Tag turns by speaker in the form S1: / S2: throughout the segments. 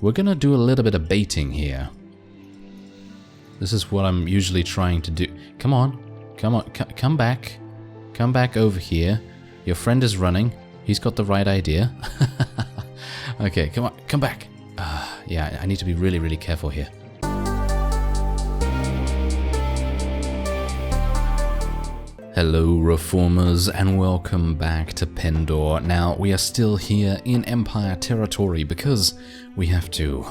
S1: We're gonna do a little bit of baiting here. This is what I'm usually trying to do. Come on, come back. Come back over here. Your friend is running. He's got the right idea. Okay, come on, come back. Yeah, I need to be really, really careful here. Hello Reformers and welcome back to Pendor. Now we are still here in Empire territory because we have to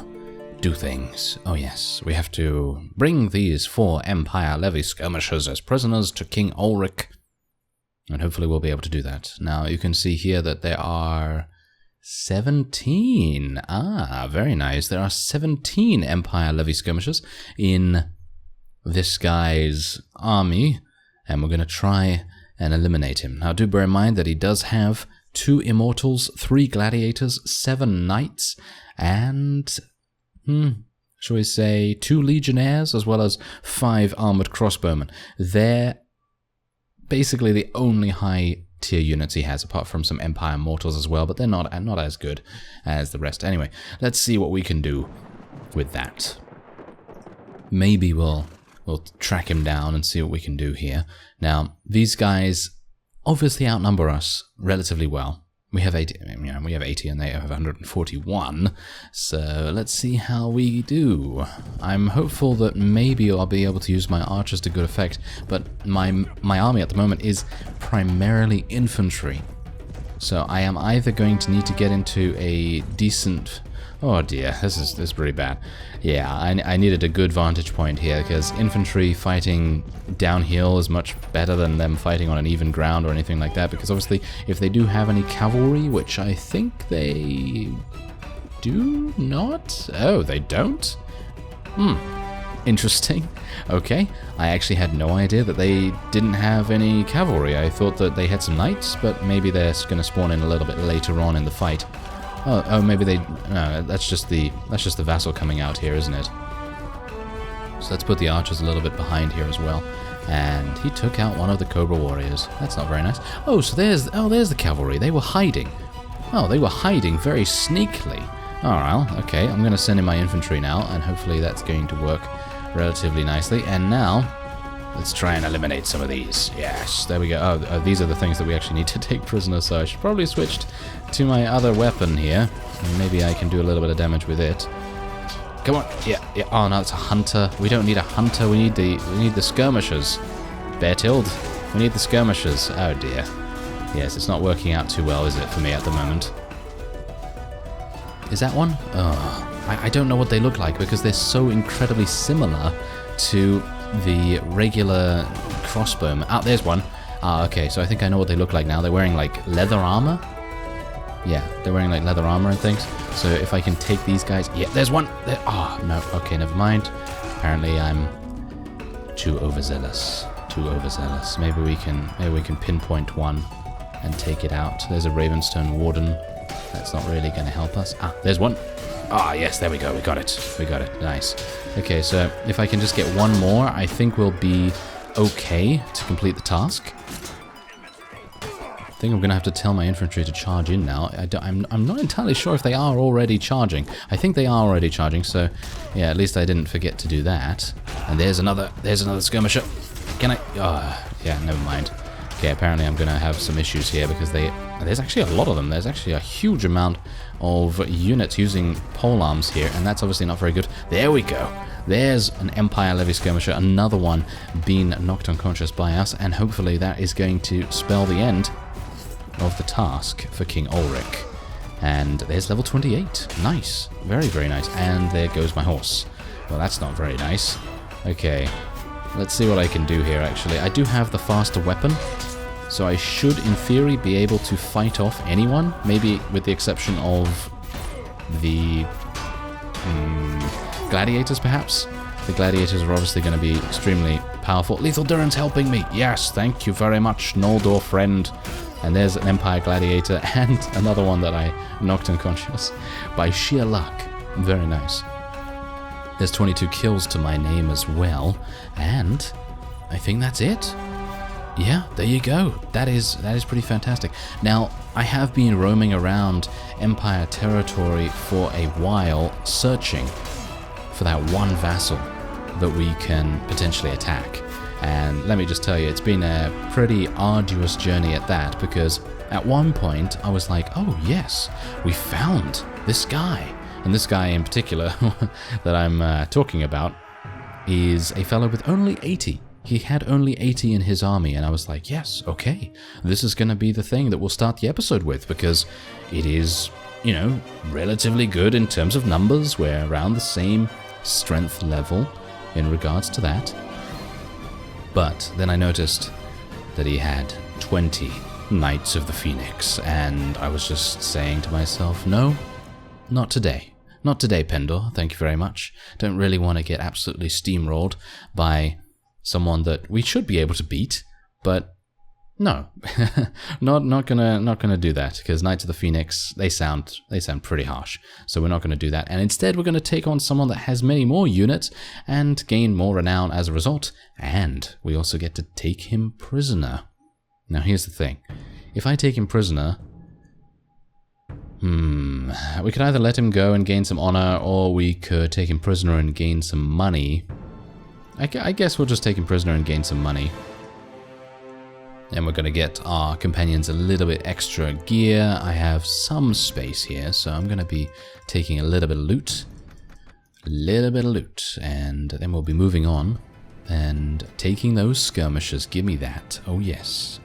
S1: do things. Oh yes, we have to bring these 4 Empire levy skirmishers as prisoners to King Ulrich. And hopefully we'll be able to do that. Now you can see here that there are 17. Very nice. There are 17 Empire levy skirmishers in this guy's army. And we're going to try and eliminate him. Now, do bear in mind that he does have 2 immortals, 3 gladiators, 7 knights, and, shall we say, 2 legionnaires, as well as 5 armored crossbowmen. They're basically the only high-tier units he has, apart from some Empire mortals as well, but they're not as good as the rest. Anyway, let's see what we can do with that. Maybe we'll track him down and see what we can do here. Now, these guys obviously outnumber us relatively well. We have 80, we have 80 and they have 141. So let's see how we do. I'm hopeful that maybe I'll be able to use my archers to good effect, but my army at the moment is primarily infantry. So I am either going to need to get into a decent... Oh dear, this is pretty bad. Yeah, I needed a good vantage point here, because infantry fighting downhill is much better than them fighting on an even ground or anything like that, because obviously if they do have any cavalry, which I think they do not... Oh, they don't? Interesting. Okay, I actually had no idea that they didn't have any cavalry. I thought that they had some knights, but maybe they're going to spawn in a little bit later on in the fight. Oh, maybe they... No, that's just the vassal coming out here, isn't it? So let's put the archers a little bit behind here as well. And he took out one of the Cobra warriors. That's not very nice. Oh, so there's the cavalry. They were hiding. Oh, they were hiding very sneakily. Alright, okay, I'm going to send in my infantry now, and hopefully that's going to work relatively nicely. And now, let's try and eliminate some of these. Yes, there we go. Oh, these are the things that we actually need to take prisoners, so I should probably switch to my other weapon here. And maybe I can do a little bit of damage with it. Come on. Yeah. Oh, no, it's a hunter. We don't need a hunter. We need the skirmishers. Bertild, we need the skirmishers. Oh, dear. Yes, it's not working out too well, is it, for me at the moment? Is that one? Oh, I don't know what they look like, because they're so incredibly similar to the regular crossbowmen. There's one. Okay, so I think I know what they look like now. They're wearing, like, leather armor? Yeah, they're wearing, like, leather armor and things. So if I can take these guys... Yeah, there's one! Oh, no. Okay, never mind. Apparently I'm too overzealous. Maybe we can pinpoint one and take it out. There's a Ravenstone Warden. That's not really going to help us. There's one. Yes, there we go. We got it. Nice. Okay, so if I can just get one more, I think we'll be okay to complete the task. I think I'm going to have to tell my infantry to charge in now. I'm not entirely sure if they are already charging. I think they are already charging, so yeah, at least I didn't forget to do that. And there's another skirmisher. Can I... yeah, never mind. Okay, apparently I'm going to have some issues here because there's actually a lot of them. There's actually a huge amount of units using polearms here, and that's obviously not very good. There we go. There's an Empire Levy Skirmisher, another one being knocked unconscious by us, and hopefully that is going to spell the end of the task for King Ulrich. And there's level 28. Nice. Very, very nice. And there goes my horse. Well, that's not very nice. Okay. Let's see what I can do here, actually. I do have the faster weapon, so I should, in theory, be able to fight off anyone, maybe with the exception of the gladiators, perhaps? The gladiators are obviously going to be extremely powerful. Lethal Duran's helping me! Yes, thank you very much, Noldor friend. And there's an Empire Gladiator and another one that I knocked unconscious by sheer luck. Very nice. There's 22 kills to my name as well, and I think that's it. yeah, there you go. That is pretty fantastic. Now, I have been roaming around Empire territory for a while, searching for that one vassal that we can potentially attack. And let me just tell you, it's been a pretty arduous journey at that, because at one point I was like, oh yes, we found this guy. And this guy in particular that I'm talking about is a fellow with only 80. He had only 80 in his army, and I was like, yes, okay, this is going to be the thing that we'll start the episode with, because it is, you know, relatively good in terms of numbers. We're around the same strength level in regards to that. But then I noticed that he had 20 Knights of the Phoenix, and I was just saying to myself, no, not today. Not today, Pendor, thank you very much. Don't really want to get absolutely steamrolled by someone that we should be able to beat, but no, not gonna do that, because Knights of the Phoenix, they sound pretty harsh. So we're not gonna do that, and instead we're gonna take on someone that has many more units and gain more renown as a result, and we also get to take him prisoner. Now here's the thing: if I take him prisoner, we could either let him go and gain some honor, or we could take him prisoner and gain some money. I guess we'll just take him prisoner and gain some money. And we're going to get our companions a little bit extra gear. I have some space here, so I'm going to be taking a little bit of loot. And then we'll be moving on and taking those skirmishers. Give me that. Oh, yes.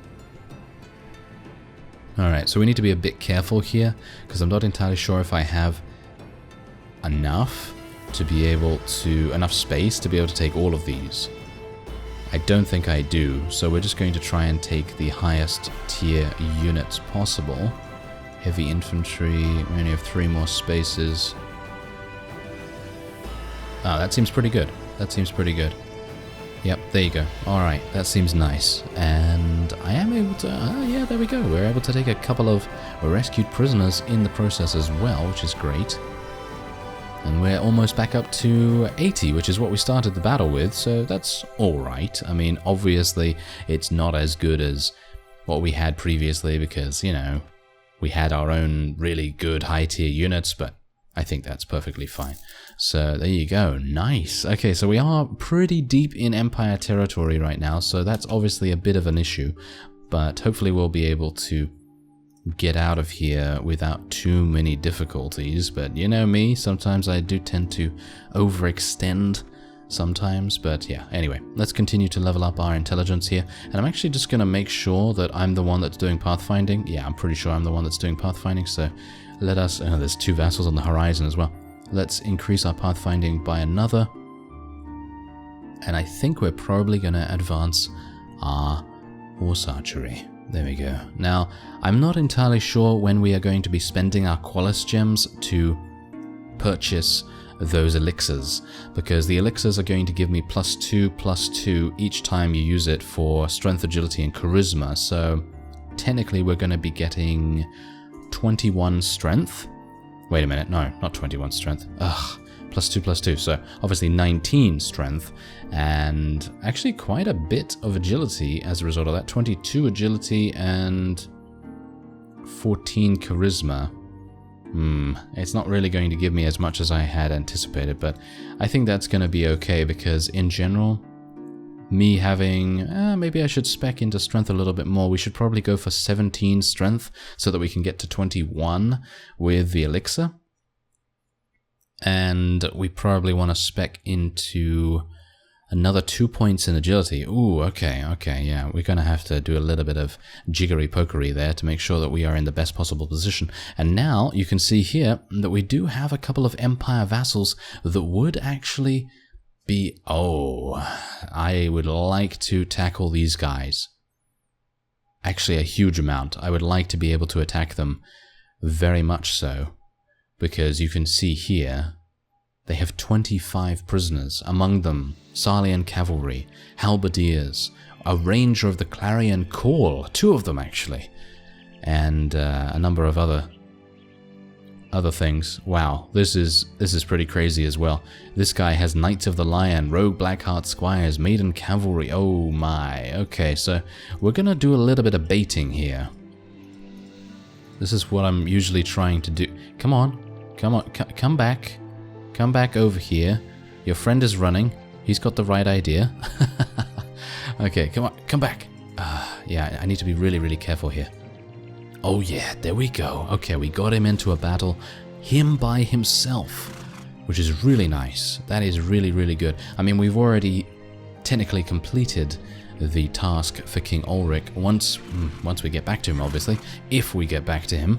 S1: Alright, so we need to be a bit careful here, because I'm not entirely sure if I have enough to be able to, enough space to be able to take all of these. I don't think I do, so we're just going to try and take the highest tier units possible. Heavy infantry, we only have 3 more spaces. Ah, that seems pretty good. Yep, there you go. Alright, that seems nice. And I am able to, yeah, there we go. We're able to take a couple of rescued prisoners in the process as well, which is great. And we're almost back up to 80, which is what we started the battle with, so that's alright. I mean, obviously, it's not as good as what we had previously, because, you know, we had our own really good high-tier units, but I think that's perfectly fine. So, there you go. Nice. Okay, so we are pretty deep in Empire territory right now, so that's obviously a bit of an issue, but hopefully we'll be able to get out of here without too many difficulties. But you know me, sometimes I do tend to overextend sometimes, but yeah, anyway, let's continue to level up our intelligence here, and I'm actually just going to make sure that I'm the one that's doing pathfinding. Yeah, I'm pretty sure I'm the one that's doing pathfinding, so let us, there's 2 vassals on the horizon as well. Let's increase our pathfinding by another, and I think we're probably going to advance our horse archery. There we go. Now, I'm not entirely sure when we are going to be spending our Qualis gems to purchase those elixirs, because the elixirs are going to give me +2/+2 each time you use it for strength, agility, and charisma, so technically we're going to be getting 21 strength. Wait a minute, no, not 21 strength. Ugh. +2/+2, so obviously 19 strength, and actually quite a bit of agility as a result of that. 22 agility and 14 charisma. It's not really going to give me as much as I had anticipated, but I think that's going to be okay, because in general, me having, maybe I should spec into strength a little bit more. We should probably go for 17 strength so that we can get to 21 with the elixir. And we probably want to spec into another 2 points in agility. Ooh, okay, yeah. We're going to have to do a little bit of jiggery-pokery there to make sure that we are in the best possible position. And now you can see here that we do have a couple of Empire vassals that would actually be... Oh, I would like to tackle these guys. Actually, a huge amount. I would like to be able to attack them very much so. Because you can see here, they have 25 prisoners, among them Salian cavalry, halberdiers, a ranger of the Clarion Call, 2 of them actually, and a number of other other things. Wow, this is pretty crazy as well. This guy has Knights of the Lion, Rogue Blackheart Squires, Maiden Cavalry. Oh my. Okay, so we're gonna do a little bit of baiting here. This is what I'm usually trying to do. Come on, come back. Come back over here. Your friend is running. He's got the right idea. Okay, come on, come back. Yeah, I need to be really, really careful here. Oh yeah, there we go. Okay, we got him into a battle, him by himself, which is really nice. That is really, really good. I mean, we've already technically completed the task for King Ulrich once we get back to him, obviously, if we get back to him.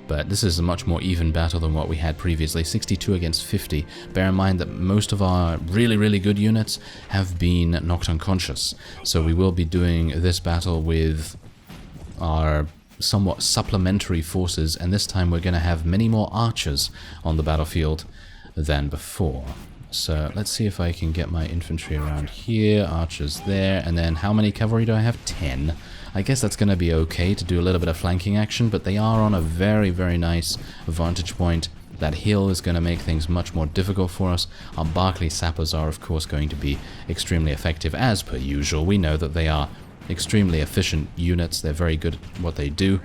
S1: But this is a much more even battle than what we had previously, 62 against 50. Bear in mind that most of our really, really good units have been knocked unconscious. So we will be doing this battle with our somewhat supplementary forces, and this time we're going to have many more archers on the battlefield than before. So let's see if I can get my infantry around here, archers there, and then how many cavalry do I have? 10. I guess that's going to be okay to do a little bit of flanking action, but they are on a very, very nice vantage point. That hill is going to make things much more difficult for us. Our Barclay sappers are, of course, going to be extremely effective, as per usual. We know that they are extremely efficient units. They're very good at what they do.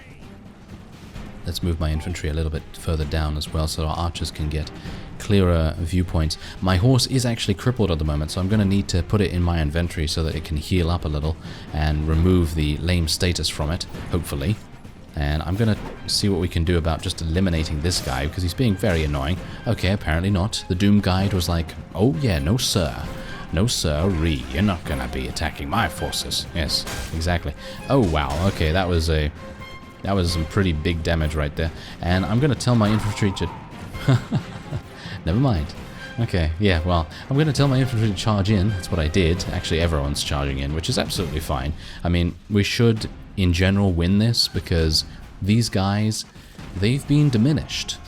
S1: Let's move my infantry a little bit further down as well so our archers can get clearer viewpoints. My horse is actually crippled at the moment, so I'm going to need to put it in my inventory so that it can heal up a little and remove the lame status from it, hopefully. And I'm going to see what we can do about just eliminating this guy, because he's being very annoying. Okay, apparently not. The Doom Guide was like, oh yeah, no sir. No sir-ree, you're not going to be attacking my forces. Yes, exactly. Oh wow, okay, that was some pretty big damage right there. And I'm going to tell my infantry to... Never mind. Okay, yeah, well, I'm going to tell my infantry to charge in. That's what I did. Actually, everyone's charging in, which is absolutely fine. I mean, we should, in general, win this, because these guys, they've been diminished.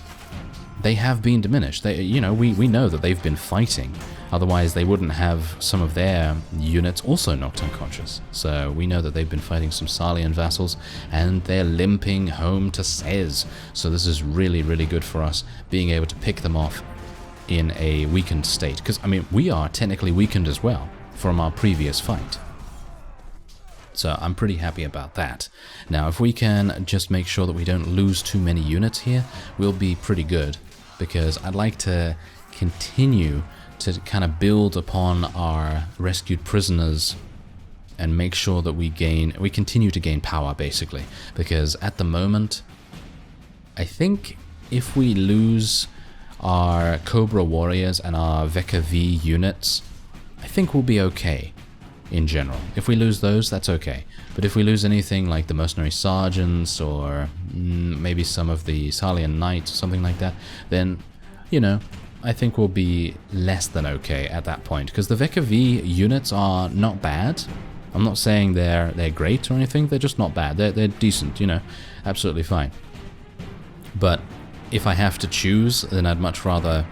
S1: They have been diminished. They, you know, we know that they've been fighting. Otherwise, they wouldn't have some of their units also knocked unconscious. So we know that they've been fighting some Salian vassals, and they're limping home to Sez. So this is really, really good for us, being able to pick them off in a weakened state. Because, I mean, we are technically weakened as well from our previous fight. So I'm pretty happy about that. Now, if we can just make sure that we don't lose too many units here, we'll be pretty good. Because I'd like to continue to kind of build upon our rescued prisoners and make sure that we continue to gain power, basically. Because at the moment, I think if we lose our Cobra Warriors and our Veka V units, I think we'll be okay in general. If we lose those, that's okay. But if we lose anything like the Mercenary Sergeants or maybe some of the Salian Knights or something like that, then, you know, I think we'll be less than okay at that point. Because the Veka V units are not bad. I'm not saying they're great or anything, they're just not bad. They're decent, you know, absolutely fine. But if I have to choose, then I'd much rather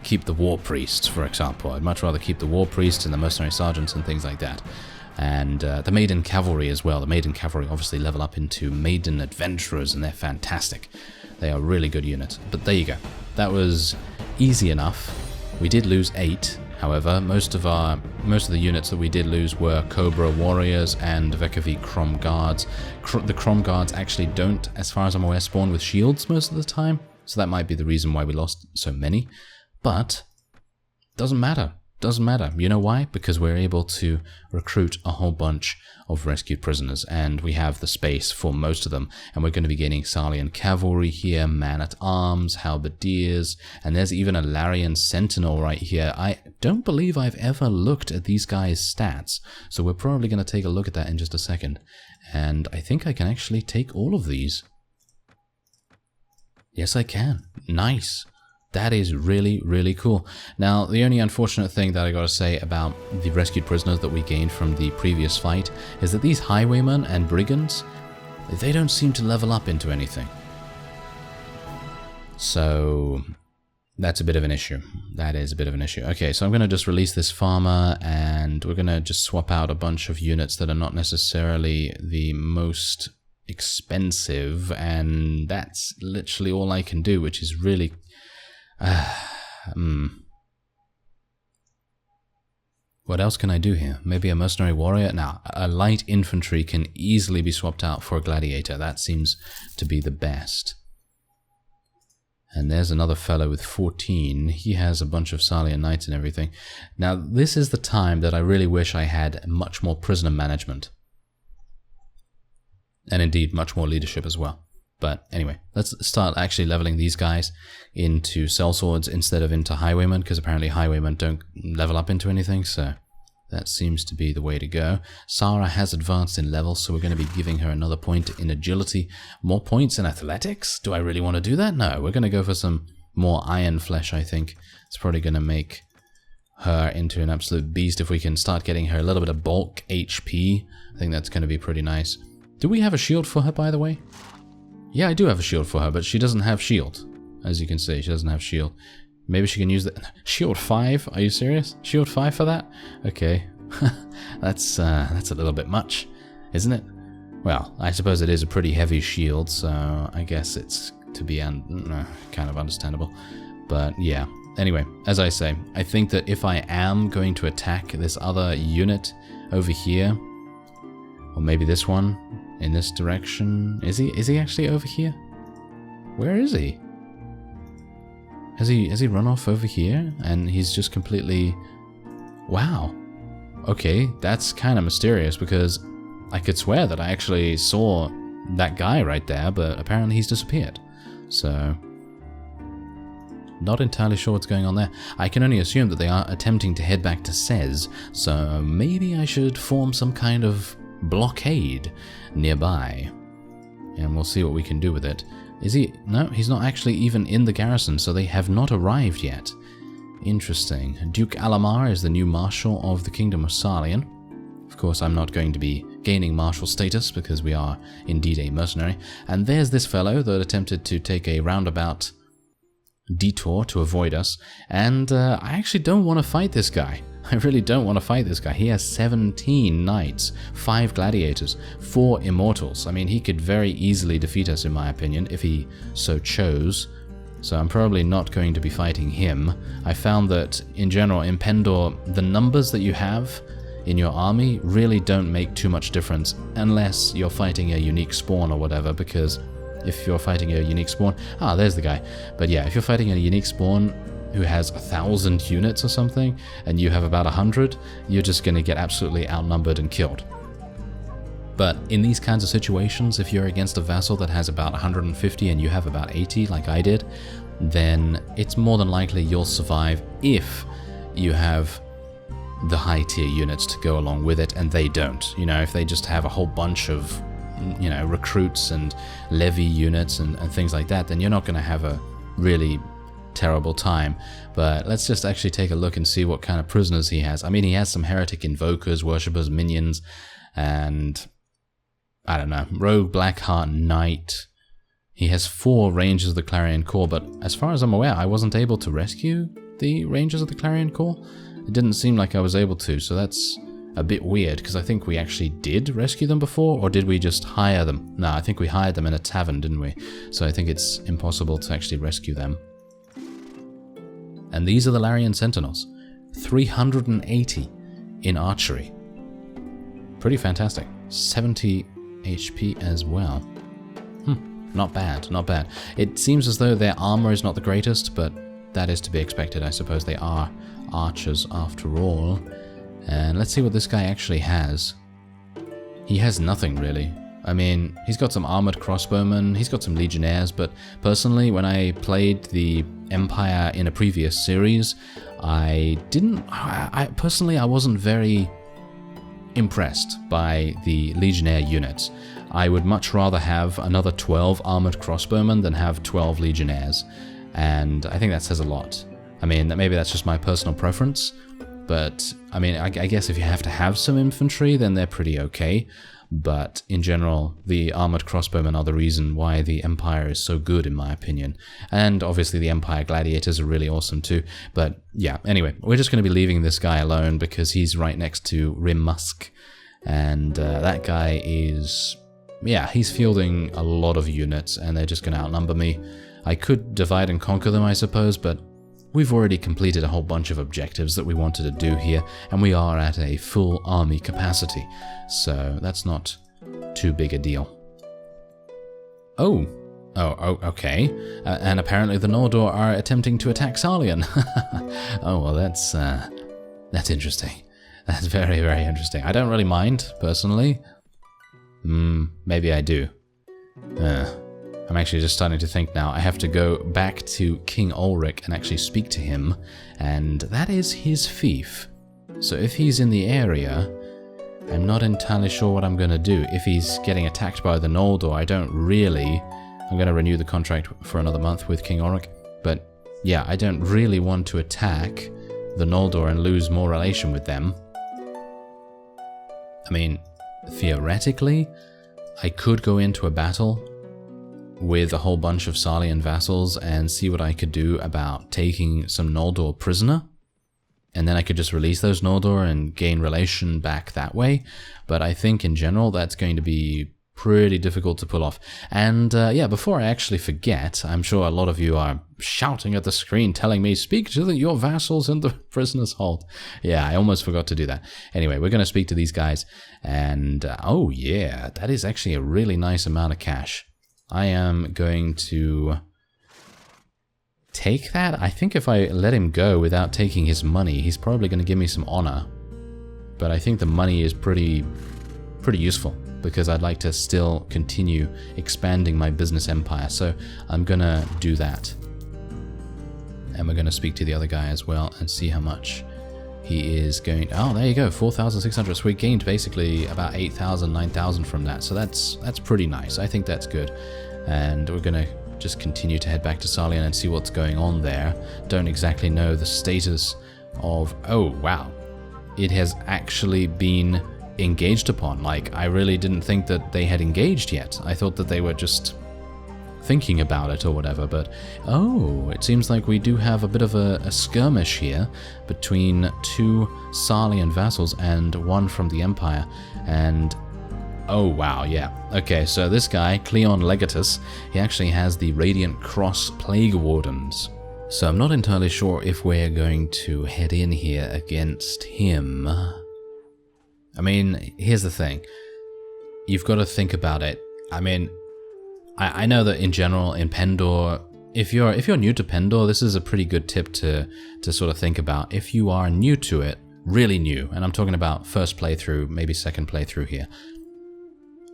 S1: keep the War Priests, for example. I'd much rather keep the War Priests and the Mercenary Sergeants and things like that. And the Maiden Cavalry as well. The Maiden Cavalry obviously level up into Maiden Adventurers, and they're fantastic. They are really good units. But there you go. That was easy enough. We did lose 8. However, most of the units that we did lose were Cobra Warriors and Veka V Crom Guards. The Crom Guards actually don't, as far as I'm aware, spawn with shields most of the time. So that might be the reason why we lost so many. But doesn't matter. Doesn't matter. You know why? Because we're able to recruit a whole bunch of rescued prisoners, and we have the space for most of them. And we're going to be getting Salian cavalry here, man-at-arms, halberdiers, and there's even a Larian sentinel right here. I don't believe I've ever looked at these guys' stats, so we're probably going to take a look at that in just a second. And I think I can actually take all of these. Yes, I can. Nice. That is really, really cool. Now, the only unfortunate thing that I gotta say about the rescued prisoners that we gained from the previous fight is that these highwaymen and brigands, they don't seem to level up into anything. So that's a bit of an issue. That is a bit of an issue. Okay, so I'm gonna just release this farmer, and we're gonna just swap out a bunch of units that are not necessarily the most expensive, and that's literally all I can do, which is really... What else can I do here? Maybe a mercenary warrior? Now, a light infantry can easily be swapped out for a gladiator. That seems to be the best. And there's another fellow with 14. He has a bunch of Salian knights and everything. Now, this is the time that I really wish I had much more prisoner management. And indeed, much more leadership as well. But anyway, let's start actually leveling these guys into sellswords instead of into highwaymen, because apparently highwaymen don't level up into anything, so that seems to be the way to go. Sarah has advanced in level, so we're going to be giving her another point in agility. More points in athletics? Do I really want to do that? No, we're going to go for some more iron flesh, I think. It's probably going to make her into an absolute beast if we can start getting her a little bit of bulk HP. I think that's going to be pretty nice. Do we have a shield for her, by the way? Yeah, I do have a shield for her, but she doesn't have shield. As you can see, she doesn't have shield. Maybe she can use the... Shield 5? Are you serious? Shield 5 for that? Okay. That's a little bit much, isn't it? Well, I suppose it is a pretty heavy shield, so I guess it's to be kind of understandable. But yeah. Anyway, as I say, I think that if I am going to attack this other unit over here, or maybe this one, in this direction. Is he actually over here? Where is he? Has he run off over here? And he's just completely... Wow. Okay, that's kind of mysterious, because I could swear that I actually saw that guy right there, but apparently he's disappeared. So... not entirely sure what's going on there. I can only assume that they are attempting to head back to Sez, so maybe I should form some kind of blockade nearby, and we'll see what we can do with it. Is he? No, he's not actually even in the garrison, so they have not arrived yet. Interesting. Duke Alamar is the new marshal of the Kingdom of Salian. Of course, I'm not going to be gaining marshal status because we are indeed a mercenary. And there's this fellow that attempted to take a roundabout detour to avoid us, and I actually don't want to fight this guy. I really don't want to fight this guy. He has 17 knights, 5 gladiators, 4 immortals. I mean, he could very easily defeat us, in my opinion, if he so chose. So I'm probably not going to be fighting him. I found that, in general, in Pendor, the numbers that you have in your army really don't make too much difference, unless you're fighting a unique spawn or whatever, because if you're fighting a unique spawn... Ah, there's the guy. But yeah, if you're fighting a unique spawn who has 1,000 units or something, and you have about 100, you're just going to get absolutely outnumbered and killed. But in these kinds of situations, if you're against a vassal that has about 150 and you have about 80, like I did, then it's more than likely you'll survive if you have the high tier units to go along with it, and they don't. You know, if they just have a whole bunch of, you know, recruits and levy units and things like that, then you're not going to have a really terrible time. But let's just actually take a look and see what kind of prisoners he has. I mean, he has some heretic invokers, worshippers, minions, and I don't know, rogue Blackheart Knight. He has 4 Rangers of the Clarion Call, but as far as I'm aware, I wasn't able to rescue the Rangers of the Clarion Call. It didn't seem like I was able to, so that's a bit weird, because I think we actually did rescue them before, or did we just hire them? No, I think we hired them in a tavern, didn't we? So I think it's impossible to actually rescue them. And these are the Larian Sentinels. 380 in archery. Pretty fantastic. 70 HP as well. Not bad, not bad. It seems as though their armor is not the greatest, but that is to be expected. I suppose they are archers after all. And let's see what this guy actually has. He has nothing, really. I mean, he's got some armored crossbowmen, he's got some legionnaires, but personally, when I played the Empire in a previous series, I wasn't very impressed by the legionnaire units. I would much rather have another 12 armored crossbowmen than have 12 legionnaires, and I think that says a lot. I mean, maybe that's just my personal preference, but I mean, I guess if you have to have some infantry, then they're pretty okay. But in general, the armored crossbowmen are the reason why the Empire is so good, in my opinion. And obviously the Empire gladiators are really awesome too. But yeah, anyway, we're just going to be leaving this guy alone because he's right next to Rim Musk. And that guy is yeah, he's fielding a lot of units, and they're just going to outnumber me. I could divide and conquer them, I suppose, but we've already completed a whole bunch of objectives that we wanted to do here, and we are at a full army capacity, so that's not too big a deal. Oh, okay. And apparently the Noldor are attempting to attack Sarlian. Oh, well, that's interesting. That's very, very interesting. I don't really mind, personally. Maybe I do. I'm actually just starting to think now. I have to go back to King Ulrich and actually speak to him, and that is his fief. So if he's in the area, I'm not entirely sure what I'm going to do. If he's getting attacked by the Noldor, I'm going to renew the contract for another month with King Ulrich, but yeah, I don't really want to attack the Noldor and lose more relation with them. I mean, theoretically, I could go into a battle with a whole bunch of Sarlian vassals and see what I could do about taking some Noldor prisoner, and then I could just release those Noldor and gain relation back that way, but I think in general that's going to be pretty difficult to pull off. And yeah, before I actually forget, I'm sure a lot of you are shouting at the screen telling me, speak to your vassals in the prisoner's hold. Yeah, I almost forgot to do that. Anyway, we're going to speak to these guys, and oh yeah, that is actually a really nice amount of cash. I am going to take that. I think if I let him go without taking his money, he's probably going to give me some honor. But I think the money is pretty useful, because I'd like to still continue expanding my business empire. So I'm going to do that. And we're going to speak to the other guy as well and see how much he is going... Oh, there you go, 4,600. So we gained basically about 8,000, 9,000 from that. So that's pretty nice. I think that's good. And we're going to just continue to head back to Sarlian and see what's going on there. Don't exactly know the status of... Oh, wow. It has actually been engaged upon. Like, I really didn't think that they had engaged yet. I thought that they were just thinking about it or whatever, but oh, it seems like we do have a bit of a skirmish here between two Sarlian vassals and one from the Empire, and oh wow, yeah. Okay, so this guy, Cleon Legatus, he actually has the Radiant Cross Plague Wardens. So I'm not entirely sure if we're going to head in here against him. I mean, here's the thing. You've got to think about it. I mean, I know that in general in Pendor, if you're new to Pendor, this is a pretty good tip to sort of think about. If you are new to it, really new, and I'm talking about first playthrough, maybe second playthrough here,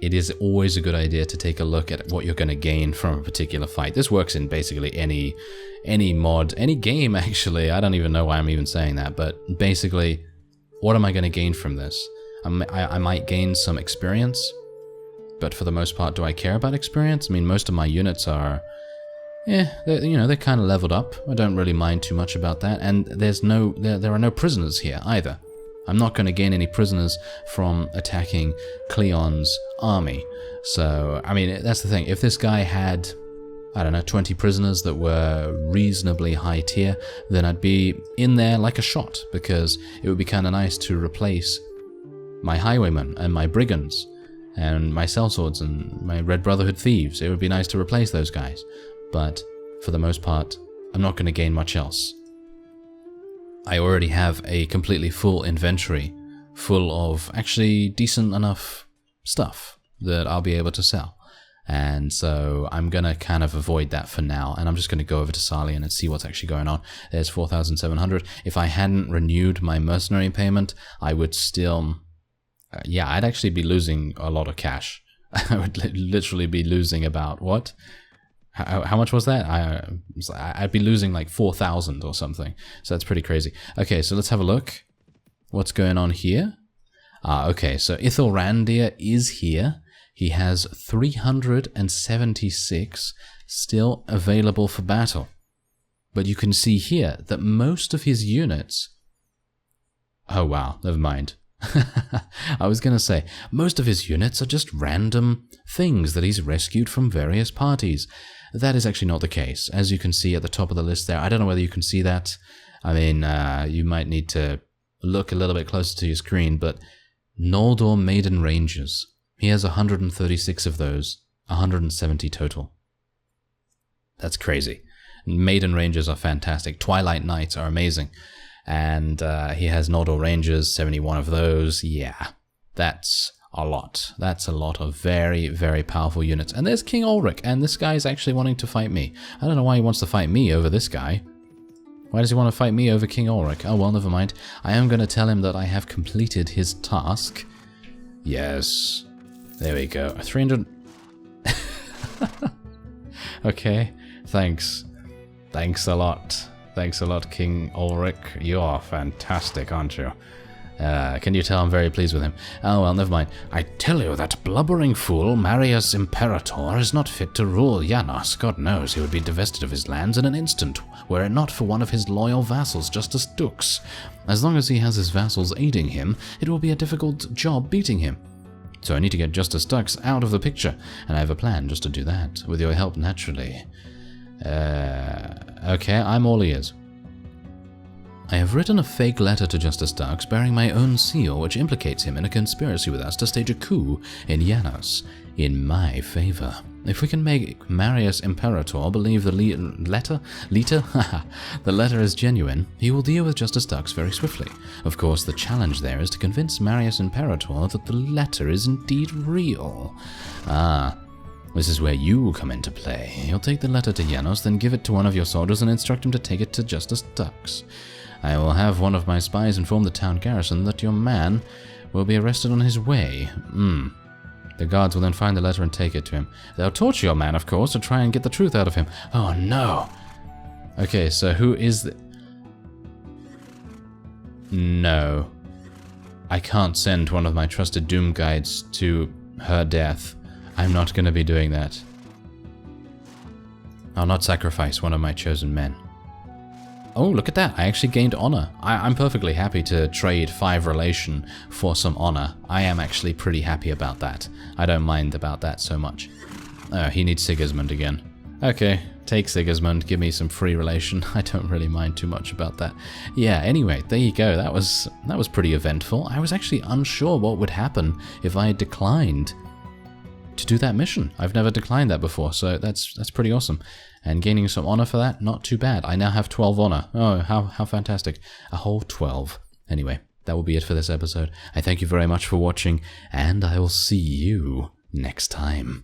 S1: it is always a good idea to take a look at what you're going to gain from a particular fight. This works in basically any mod, any game actually. I don't even know why I'm even saying that, but basically, what am I going to gain from this? I might gain some experience, but for the most part, do I care about experience? I mean, most of my units are, they're kind of leveled up. I don't really mind too much about that, and there are no prisoners here either. I'm not going to gain any prisoners from attacking Cleon's army. So, I mean, that's the thing. If this guy had, I don't know, 20 prisoners that were reasonably high tier, then I'd be in there like a shot, because it would be kind of nice to replace my highwaymen and my brigands and my sellswords and my Red Brotherhood thieves. It would be nice to replace those guys. But for the most part, I'm not going to gain much else. I already have a completely full inventory full of actually decent enough stuff that I'll be able to sell. And so I'm going to kind of avoid that for now. And I'm just going to go over to Sarlian and see what's actually going on. There's 4,700. If I hadn't renewed my mercenary payment, I would still... I'd actually be losing a lot of cash. I would literally be losing about, what? How much was that? I'd be losing like 4,000 or something. So that's pretty crazy. Okay, so let's have a look. What's going on here? Okay, so Ithilrandir is here. He has 376 still available for battle. But you can see here that most of his units... Oh wow, never mind. I was going to say, most of his units are just random things that he's rescued from various parties. That is actually not the case. As you can see at the top of the list there, I don't know whether you can see that. I mean, you might need to look a little bit closer to your screen, but Noldor Maiden Rangers. He has 136 of those, 170 total. That's crazy. Maiden Rangers are fantastic. Twilight Knights are amazing. And he has Nordor Rangers, 71 of those. Yeah, that's a lot. That's a lot of very, very powerful units. And there's King Ulrich, and this guy is actually wanting to fight me. I don't know why he wants to fight me over this guy. Why does he want to fight me over King Ulrich? Oh, well, never mind. I am going to tell him that I have completed his task. Yes. There we go. 300... Okay, thanks. Thanks a lot. Thanks a lot, King Ulrich. You are fantastic, aren't you? Can you tell I'm very pleased with him? Oh, well, never mind. I tell you, that blubbering fool, Marius Imperator, is not fit to rule Janos. God knows he would be divested of his lands in an instant, were it not for one of his loyal vassals, Justice Dux. As long as he has his vassals aiding him, it will be a difficult job beating him. So I need to get Justice Dux out of the picture, and I have a plan just to do that, with your help naturally. Okay, I'm all ears. I have written a fake letter to Justice Dux bearing my own seal, which implicates him in a conspiracy with us to stage a coup in Janos, in my favor. If we can make Marius Imperator believe the the letter is genuine, he will deal with Justice Dux very swiftly. Of course, the challenge there is to convince Marius Imperator that the letter is indeed real. Ah, this is where you come into play. You'll take the letter to Janos, then give it to one of your soldiers and instruct him to take it to Justice Dux. I will have one of my spies inform the town garrison that your man will be arrested on his way. The guards will then find the letter and take it to him. They'll torture your man, of course, to try and get the truth out of him. Oh, no. Okay, so who is the... No. I can't send one of my trusted Doom guides to her death. I'm not going to be doing that. I'll not sacrifice one of my chosen men. Oh, look at that. I actually gained honor. I'm perfectly happy to trade 5 relation for some honor. I am actually pretty happy about that. I don't mind about that so much. Oh, he needs Sigismund again. Okay, take Sigismund, give me some free relation. I don't really mind too much about that. Yeah, anyway, there you go. That was pretty eventful. I was actually unsure what would happen if I declined to do that mission. I've never declined that before, so that's pretty awesome. And gaining some honor for that, not too bad. I now have 12 honor. Oh, how fantastic. A whole 12. Anyway, that will be it for this episode. I thank you very much for watching, and I will see you next time.